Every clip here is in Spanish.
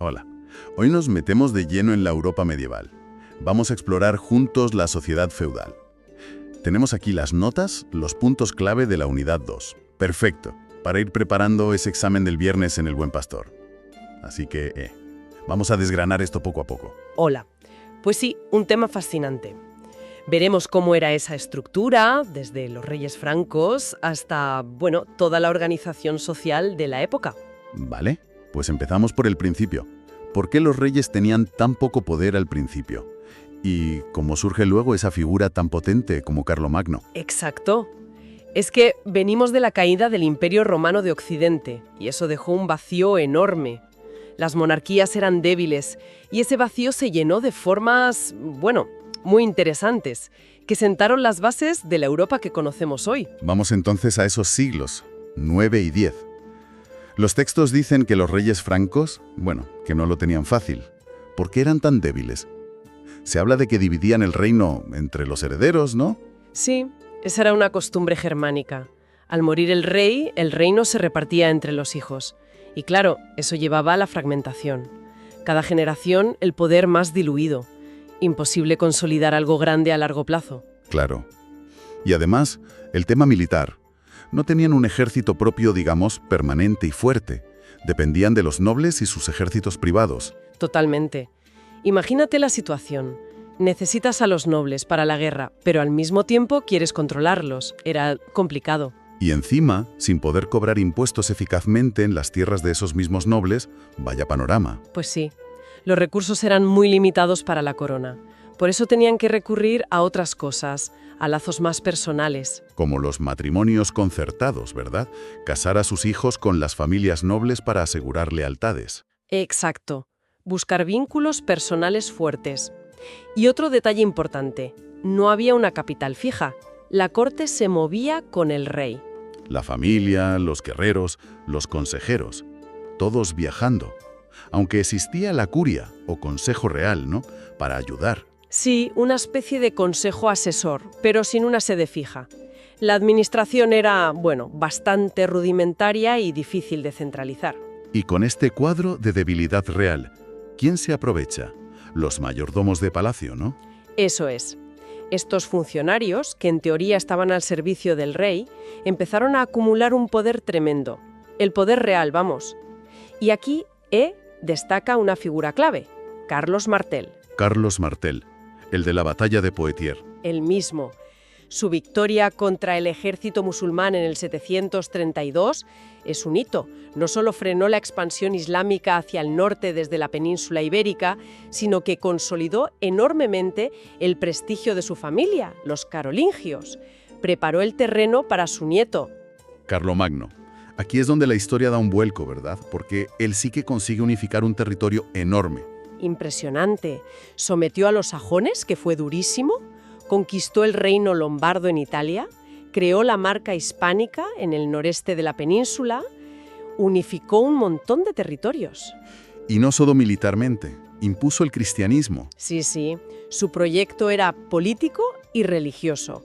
Hola. Hoy nos metemos de lleno en la Europa medieval. Vamos a explorar juntos la sociedad feudal. Tenemos aquí las notas, los puntos clave de la unidad 2. Perfecto, para ir preparando ese examen del viernes en El Buen Pastor. Así que, vamos a desgranar esto poco a poco. Hola. Pues sí, un tema fascinante. Veremos cómo era esa estructura, desde los reyes francos hasta, toda la organización social de la época. Vale, pues empezamos por el principio. ¿Por qué los reyes tenían tan poco poder al principio? ¿Y cómo surge luego esa figura tan potente como Carlomagno? Exacto. Es que venimos de la caída del Imperio Romano de Occidente, y eso dejó un vacío enorme. Las monarquías eran débiles, y ese vacío se llenó de formas, muy interesantes, que sentaron las bases de la Europa que conocemos hoy. Vamos entonces a esos siglos, 9 y 10. Los textos dicen que los reyes francos, que no lo tenían fácil. ¿Por qué eran tan débiles? Se habla de que dividían el reino entre los herederos, ¿no? Sí, esa era una costumbre germánica. Al morir el rey, el reino se repartía entre los hijos. Y claro, eso llevaba a la fragmentación. Cada generación, el poder más diluido. Imposible consolidar algo grande a largo plazo. Claro. Y además, el tema militar. No tenían un ejército propio, digamos, permanente y fuerte. Dependían de los nobles y sus ejércitos privados. Totalmente. Imagínate la situación. Necesitas a los nobles para la guerra, pero al mismo tiempo quieres controlarlos. Era complicado. Y encima, sin poder cobrar impuestos eficazmente en las tierras de esos mismos nobles, vaya panorama. Pues sí. Los recursos eran muy limitados para la corona. Por eso tenían que recurrir a otras cosas, a lazos más personales. Como los matrimonios concertados, ¿verdad? Casar a sus hijos con las familias nobles para asegurar lealtades. Exacto. Buscar vínculos personales fuertes. Y otro detalle importante. No había una capital fija. La corte se movía con el rey. La familia, los guerreros, los consejeros. Todos viajando. Aunque existía la curia, o consejo real, ¿no? Para ayudar. Sí, una especie de consejo asesor, pero sin una sede fija. La administración era, bastante rudimentaria y difícil de centralizar. Y con este cuadro de debilidad real, ¿quién se aprovecha? Los mayordomos de palacio, ¿no? Eso es. Estos funcionarios, que en teoría estaban al servicio del rey, empezaron a acumular un poder tremendo. El poder real, vamos. Y aquí, destaca una figura clave, Carlos Martel. Carlos Martel, el de la batalla de Poitiers. El mismo. Su victoria contra el ejército musulmán en el 732 es un hito. No solo frenó la expansión islámica hacia el norte desde la península ibérica, sino que consolidó enormemente el prestigio de su familia, los carolingios. Preparó el terreno para su nieto. Carlomagno. Aquí es donde la historia da un vuelco, ¿verdad? Porque él sí que consigue unificar un territorio enorme. Impresionante. Sometió a los sajones, que fue durísimo, conquistó el reino lombardo en Italia, creó la marca hispánica en el noreste de la península, unificó un montón de territorios. Y no solo militarmente, impuso el cristianismo. Sí. Su proyecto era político y religioso.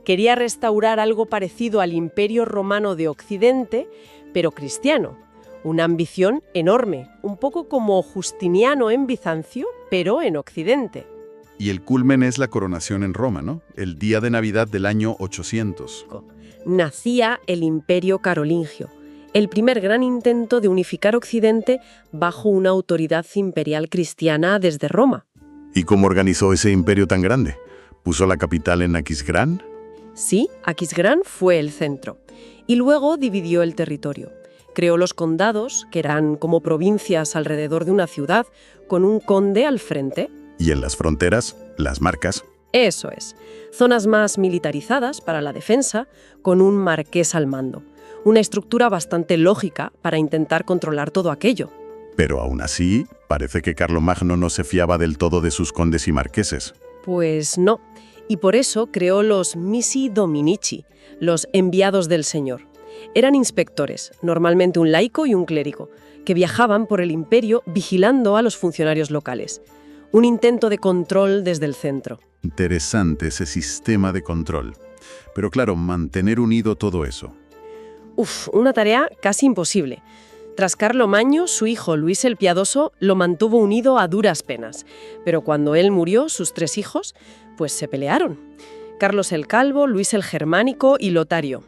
Quería restaurar algo parecido al Imperio Romano de Occidente, pero cristiano. Una ambición enorme, un poco como Justiniano en Bizancio, pero en Occidente. Y el culmen es la coronación en Roma, ¿no? El día de Navidad del año 800. Nacía el Imperio Carolingio, el primer gran intento de unificar Occidente bajo una autoridad imperial cristiana desde Roma. ¿Y cómo organizó ese imperio tan grande? ¿Puso la capital en Aquisgrán? Sí, Aquisgrán fue el centro. Y luego dividió el territorio. Creó los condados, que eran como provincias alrededor de una ciudad, con un conde al frente. Y en las fronteras, las marcas. Eso es. Zonas más militarizadas para la defensa, con un marqués al mando. Una estructura bastante lógica para intentar controlar todo aquello. Pero aún así, parece que Carlomagno no se fiaba del todo de sus condes y marqueses. Pues no. Y por eso creó los missi dominici, los enviados del Señor. Eran inspectores, normalmente un laico y un clérigo, que viajaban por el imperio vigilando a los funcionarios locales. Un intento de control desde el centro. Interesante ese sistema de control. Pero claro, mantener unido todo eso. Una tarea casi imposible. Tras Carlomagno, su hijo Luis el Piadoso lo mantuvo unido a duras penas, pero cuando él murió, sus 3 hijos, pues se pelearon. Carlos el Calvo, Luis el Germánico y Lotario.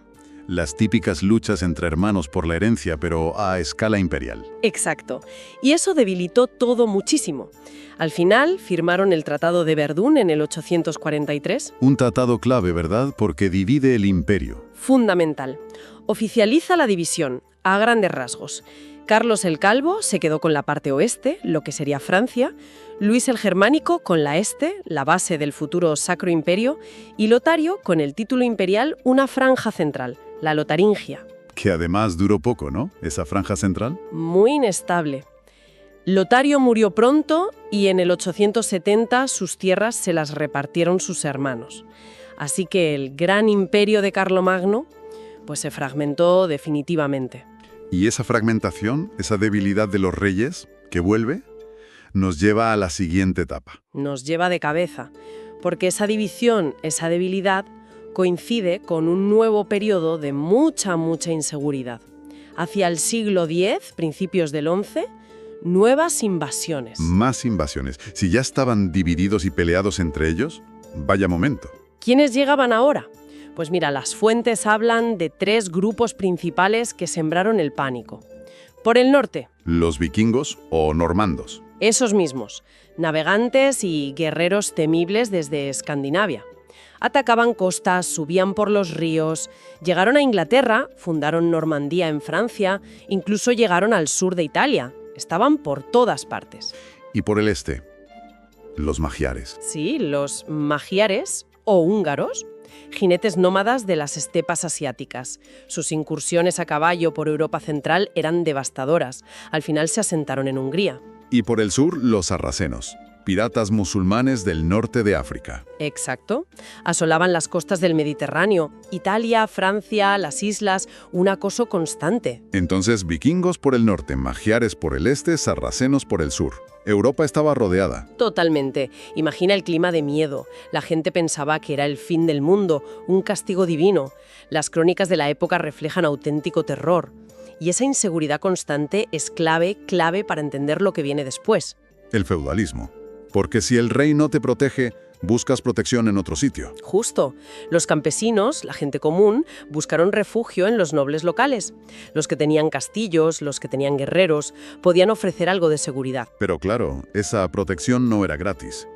Las típicas luchas entre hermanos por la herencia, pero a escala imperial. Exacto. Y eso debilitó todo muchísimo. Al final, firmaron el Tratado de Verdún en el 843. Un tratado clave, ¿verdad? Porque divide el imperio. Fundamental. Oficializa la división, a grandes rasgos. Carlos el Calvo se quedó con la parte oeste, lo que sería Francia, Luis el Germánico con la este, la base del futuro Sacro Imperio, y Lotario con el título imperial una franja central, la Lotaringia. Que además duró poco, ¿no? Esa franja central. Muy inestable. Lotario murió pronto y en el 870 sus tierras se las repartieron sus hermanos. Así que el gran imperio de Carlomagno pues se fragmentó definitivamente. Y esa fragmentación, esa debilidad de los reyes, que vuelve, nos lleva a la siguiente etapa. Nos lleva de cabeza, porque esa división, esa debilidad, coincide con un nuevo periodo de mucha inseguridad. Hacia el siglo X, principios del XI, nuevas invasiones. Más invasiones. Si ya estaban divididos y peleados entre ellos, vaya momento. ¿Quiénes llegaban ahora? Pues mira, las fuentes hablan de 3 grupos principales que sembraron el pánico. Por el norte. Los vikingos o normandos. Esos mismos, navegantes y guerreros temibles desde Escandinavia. Atacaban costas, subían por los ríos, llegaron a Inglaterra, fundaron Normandía en Francia, incluso llegaron al sur de Italia. Estaban por todas partes. Y por el este, los magiares. Sí, los magiares o húngaros, jinetes nómadas de las estepas asiáticas. Sus incursiones a caballo por Europa Central eran devastadoras. Al final se asentaron en Hungría. Y por el sur, los sarracenos, piratas musulmanes del norte de África. Exacto. Asolaban las costas del Mediterráneo, Italia, Francia, las islas, un acoso constante. Entonces, vikingos por el norte, magiares por el este, sarracenos por el sur. Europa estaba rodeada. Totalmente. Imagina el clima de miedo. La gente pensaba que era el fin del mundo, un castigo divino. Las crónicas de la época reflejan auténtico terror. Y esa inseguridad constante es clave para entender lo que viene después. El feudalismo. Porque si el rey no te protege, buscas protección en otro sitio. Justo. Los campesinos, la gente común, buscaron refugio en los nobles locales. Los que tenían castillos, los que tenían guerreros, podían ofrecer algo de seguridad. Pero claro, esa protección no era gratis.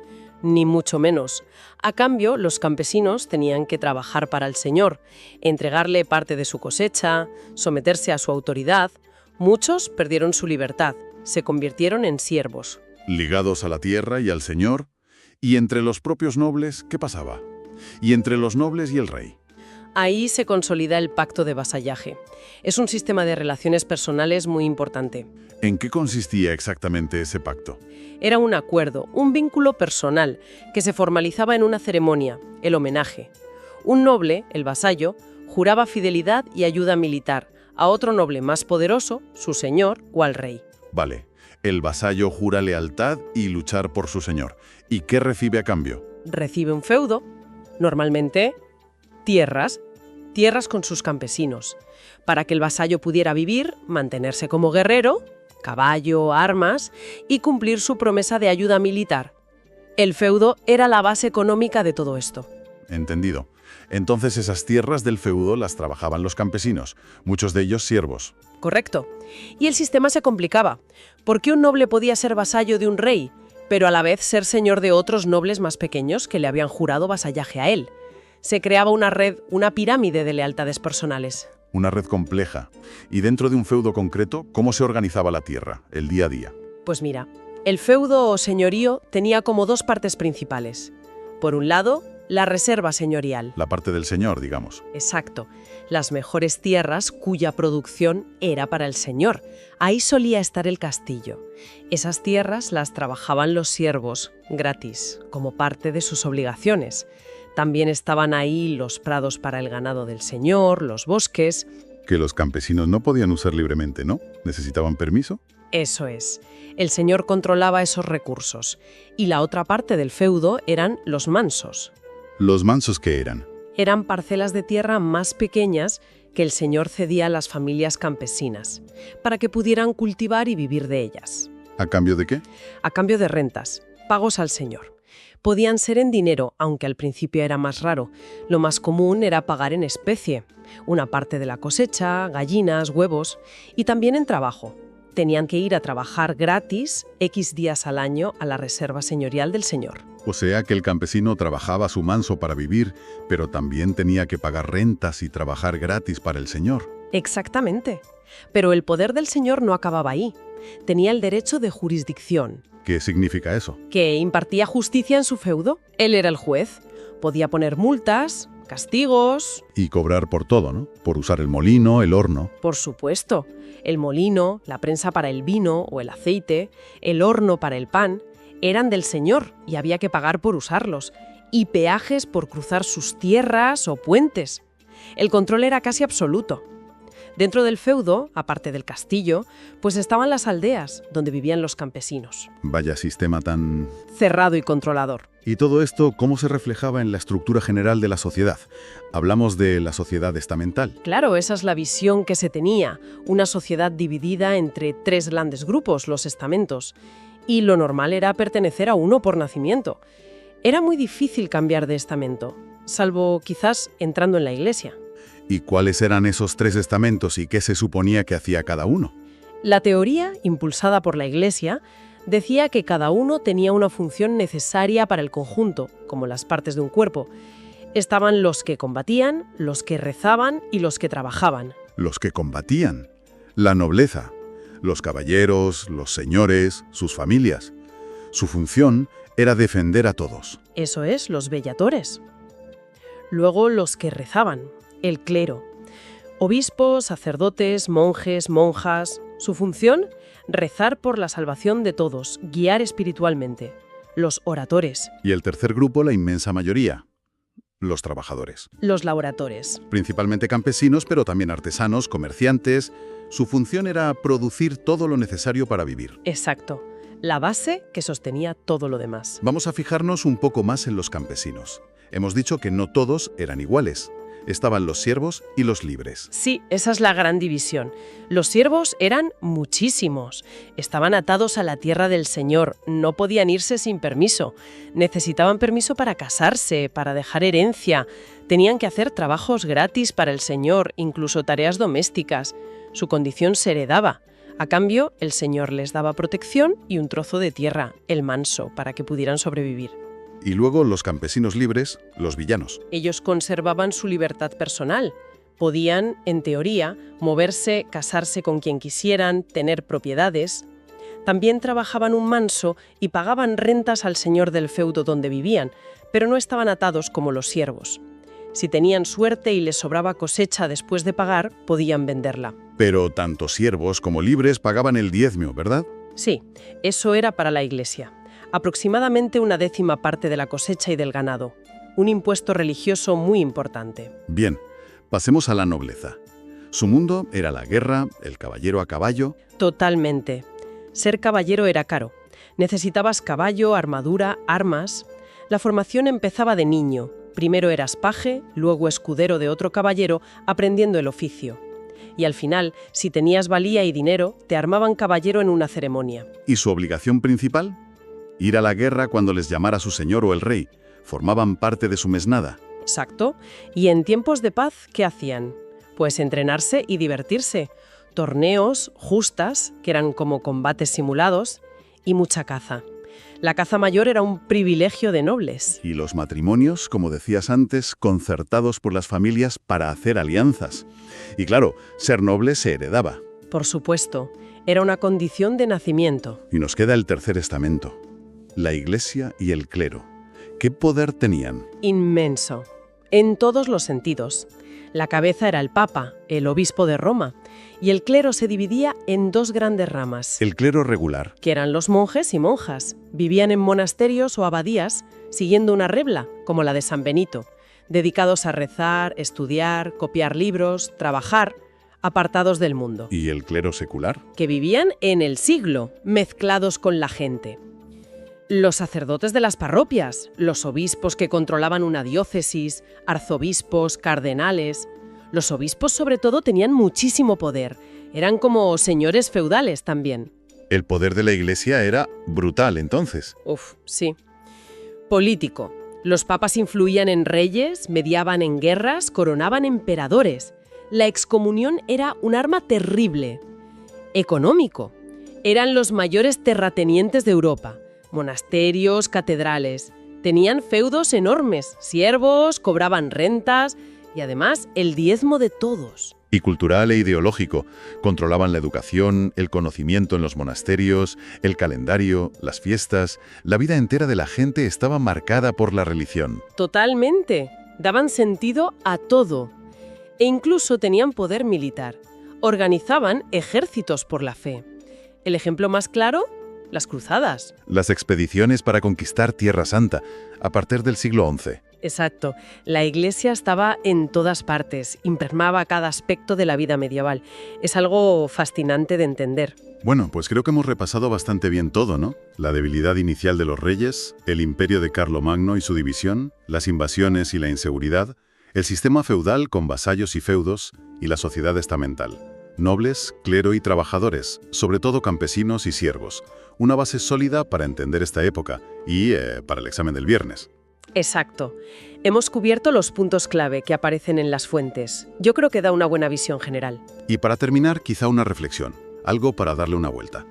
Ni mucho menos. A cambio, los campesinos tenían que trabajar para el señor, entregarle parte de su cosecha, someterse a su autoridad. Muchos perdieron su libertad, se convirtieron en siervos. Ligados a la tierra y al señor. ¿Y entre los propios nobles qué pasaba? ¿Y entre los nobles y el rey? Ahí se consolida el pacto de vasallaje. Es un sistema de relaciones personales muy importante. ¿En qué consistía exactamente ese pacto? Era un acuerdo, un vínculo personal, que se formalizaba en una ceremonia, el homenaje. Un noble, el vasallo, juraba fidelidad y ayuda militar a otro noble más poderoso, su señor o al rey. Vale, el vasallo jura lealtad y luchar por su señor. ¿Y qué recibe a cambio? Recibe un feudo, normalmente tierras con sus campesinos, para que el vasallo pudiera vivir, mantenerse como guerrero, caballo, armas y cumplir su promesa de ayuda militar. El feudo era la base económica de todo esto. Entendido. Entonces esas tierras del feudo las trabajaban los campesinos, muchos de ellos siervos. Correcto. Y el sistema se complicaba, porque un noble podía ser vasallo de un rey, pero a la vez ser señor de otros nobles más pequeños que le habían jurado vasallaje a él. Se creaba una red, una pirámide de lealtades personales. Una red compleja. Y dentro de un feudo concreto, ¿cómo se organizaba la tierra, el día a día? Pues mira, el feudo o señorío tenía como 2 partes principales. Por un lado, la reserva señorial. La parte del señor, digamos. Exacto. Las mejores tierras cuya producción era para el señor. Ahí solía estar el castillo. Esas tierras las trabajaban los siervos, gratis, como parte de sus obligaciones. También estaban ahí los prados para el ganado del señor, los bosques. Que los campesinos no podían usar libremente, ¿no? ¿Necesitaban permiso? Eso es. El señor controlaba esos recursos. Y la otra parte del feudo eran los mansos. ¿Los mansos qué eran? Eran parcelas de tierra más pequeñas que el señor cedía a las familias campesinas, para que pudieran cultivar y vivir de ellas. ¿A cambio de qué? A cambio de rentas, pagos al señor. Podían ser en dinero, aunque al principio era más raro. Lo más común era pagar en especie, una parte de la cosecha, gallinas, huevos, y también en trabajo. Tenían que ir a trabajar gratis X días al año a la reserva señorial del señor. O sea que el campesino trabajaba a su manso para vivir, pero también tenía que pagar rentas y trabajar gratis para el señor. Exactamente. Pero el poder del señor no acababa ahí. Tenía el derecho de jurisdicción, ¿Qué significa eso? que impartía justicia en su feudo. Él era el juez. Podía poner multas, castigos. Y cobrar por todo, ¿no? Por usar el molino, el horno. Por supuesto, el molino, la prensa para el vino o el aceite, el horno para el pan, eran del señor y había que pagar por usarlos, y peajes por cruzar sus tierras o puentes. El control era casi absoluto. Dentro del feudo, aparte del castillo, pues estaban las aldeas, donde vivían los campesinos. Vaya sistema tan... Cerrado y controlador. ¿Y todo esto cómo se reflejaba en la estructura general de la sociedad? Hablamos de la sociedad estamental. Claro, esa es la visión que se tenía, una sociedad dividida entre 3 grandes grupos, los estamentos, y lo normal era pertenecer a uno por nacimiento. Era muy difícil cambiar de estamento, salvo quizás entrando en la iglesia. ¿Y cuáles eran esos 3 estamentos y qué se suponía que hacía cada uno? La teoría, impulsada por la iglesia, decía que cada uno tenía una función necesaria para el conjunto, como las partes de un cuerpo. Estaban los que combatían, los que rezaban y los que trabajaban. Los que combatían. La nobleza. Los caballeros, los señores, sus familias. Su función era defender a todos. Eso es, los bellatores. Luego los que rezaban, el clero. Obispos, sacerdotes, monjes, monjas. Su función, rezar por la salvación de todos, guiar espiritualmente. Los oradores. Y el tercer grupo, la inmensa mayoría. Los trabajadores. Los laboratores. Principalmente campesinos, pero también artesanos, comerciantes. Su función era producir todo lo necesario para vivir. Exacto. La base que sostenía todo lo demás. Vamos a fijarnos un poco más en los campesinos. Hemos dicho que no todos eran iguales. Estaban los siervos y los libres. Sí, esa es la gran división. Los siervos eran muchísimos. Estaban atados a la tierra del Señor, no podían irse sin permiso. Necesitaban permiso para casarse, para dejar herencia. Tenían que hacer trabajos gratis para el Señor, incluso tareas domésticas. Su condición se heredaba. A cambio, el Señor les daba protección y un trozo de tierra, el manso, para que pudieran sobrevivir. Y luego los campesinos libres, los villanos. Ellos conservaban su libertad personal. Podían, en teoría, moverse, casarse con quien quisieran, tener propiedades. También trabajaban un manso y pagaban rentas al señor del feudo donde vivían, pero no estaban atados como los siervos. Si tenían suerte y les sobraba cosecha después de pagar, podían venderla. Pero tanto siervos como libres pagaban el diezmo, ¿verdad? Sí, eso era para la iglesia. Aproximadamente 1/10 parte de la cosecha y del ganado. Un impuesto religioso muy importante. Bien, pasemos a la nobleza. Su mundo era la guerra, el caballero a caballo. Totalmente. Ser caballero era caro. Necesitabas caballo, armadura, armas. La formación empezaba de niño. Primero eras paje, luego escudero de otro caballero, aprendiendo el oficio. Y al final, si tenías valía y dinero, te armaban caballero en una ceremonia. ¿Y su obligación principal? Ir a la guerra cuando les llamara su señor o el rey. Formaban parte de su mesnada. Exacto. Y en tiempos de paz, ¿qué hacían? Pues entrenarse y divertirse. Torneos, justas, que eran como combates simulados, y mucha caza. La caza mayor era un privilegio de nobles. Y los matrimonios, como decías antes, concertados por las familias para hacer alianzas. Y claro, ser noble se heredaba. Por supuesto, era una condición de nacimiento. Y nos queda el tercer estamento. La iglesia y el clero. ¿Qué poder tenían? Inmenso. En todos los sentidos. La cabeza era el Papa, el obispo de Roma, y el clero se dividía en 2 grandes ramas, El clero regular. que eran los monjes y monjas. Vivían en monasterios o abadías, siguiendo una regla, como la de San Benito, dedicados a rezar, estudiar, copiar libros, trabajar, apartados del mundo, ¿Y el clero secular? que vivían en el siglo, mezclados con la gente. Los sacerdotes de las parroquias, los obispos que controlaban una diócesis, arzobispos, cardenales, Los obispos, sobre todo, tenían muchísimo poder. Eran como señores feudales también. El poder de la Iglesia era brutal, entonces. Uf, sí. Político. Los papas influían en reyes, mediaban en guerras, coronaban emperadores. La excomunión era un arma terrible. Económico. Eran los mayores terratenientes de Europa. Monasterios, catedrales. Tenían feudos enormes, siervos, cobraban rentas y además el diezmo de todos. Y cultural e ideológico. Controlaban la educación, el conocimiento en los monasterios, el calendario, las fiestas. La vida entera de la gente estaba marcada por la religión. Totalmente. Daban sentido a todo. E incluso tenían poder militar. Organizaban ejércitos por la fe. El ejemplo más claro, las cruzadas. Las expediciones para conquistar Tierra Santa, a partir del siglo XI. Exacto. La Iglesia estaba en todas partes, impregnaba cada aspecto de la vida medieval. Es algo fascinante de entender. Bueno, pues creo que hemos repasado bastante bien todo, ¿no? La debilidad inicial de los reyes, el imperio de Carlomagno y su división, las invasiones y la inseguridad, el sistema feudal con vasallos y feudos y la sociedad estamental. Nobles, clero y trabajadores, sobre todo campesinos y siervos. Una base sólida para entender esta época y para el examen del viernes. Exacto. Hemos cubierto los puntos clave que aparecen en las fuentes. Yo creo que da una buena visión general. Y para terminar, quizá una reflexión, algo para darle una vuelta.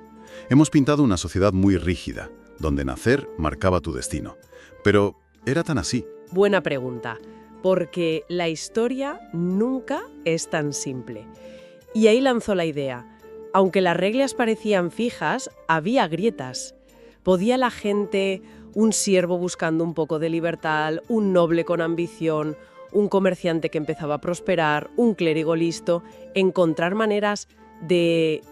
Hemos pintado una sociedad muy rígida, donde nacer marcaba tu destino. Pero, ¿era tan así? Buena pregunta, porque la historia nunca es tan simple. Y ahí lanzó la idea. Aunque las reglas parecían fijas, había grietas. ¿Podía la gente, un siervo buscando un poco de libertad, un noble con ambición, un comerciante que empezaba a prosperar, un clérigo listo, encontrar maneras de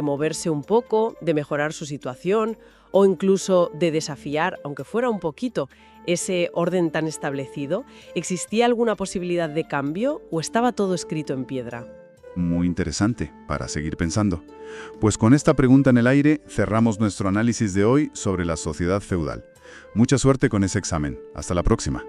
moverse un poco, de mejorar su situación o incluso de desafiar, aunque fuera un poquito, ese orden tan establecido? ¿Existía alguna posibilidad de cambio o estaba todo escrito en piedra? Muy interesante, para seguir pensando. Pues con esta pregunta en el aire, cerramos nuestro análisis de hoy sobre la sociedad feudal. Mucha suerte con ese examen. Hasta la próxima.